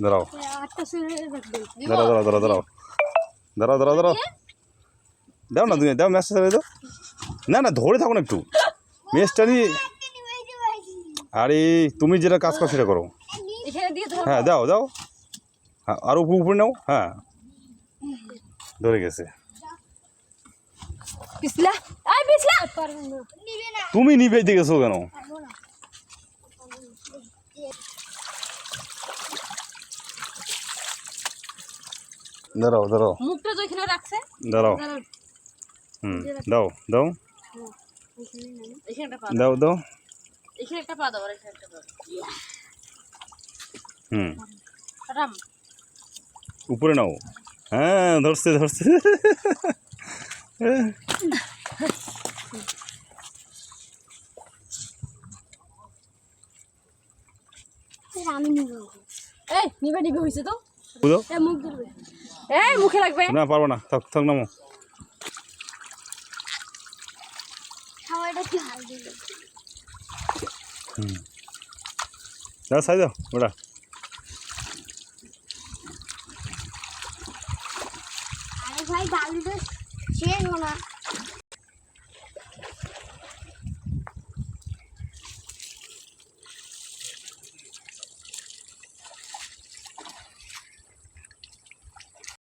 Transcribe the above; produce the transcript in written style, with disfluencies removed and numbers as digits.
দাঁড়াও দাঁড়াও দাও না, তুমি দাও ম্যাচটা ছেড়ে দাও। না না ধরে থাকো না একটু, ম্যাচটা নিয়ে। আরে তুমি যেটা কাজ করো সেটা করো। হ্যাঁ দাও দাও, হ্যাঁ আর উপরে নাও। হ্যাঁ ধরে গেছে। তুমি নিবে গেছো কেন? দাঁড়াও দাঁড়াও মুখটা তো এখানে রাখছে, দাঁড়াও। দাও দাও দাও দাও। এখানে একটা পা দাও, এখানে একটা পা। উপরে নাও। হ্যাঁ ধরছে ধরছে। নিবে হয়েছে তো, মুখ ধরবে, মুখে লাগবে না, পারবো না, থাক থাক নামো। দাও সাই দাও ওটা। ভাই ডালি তো শেষ হলো না।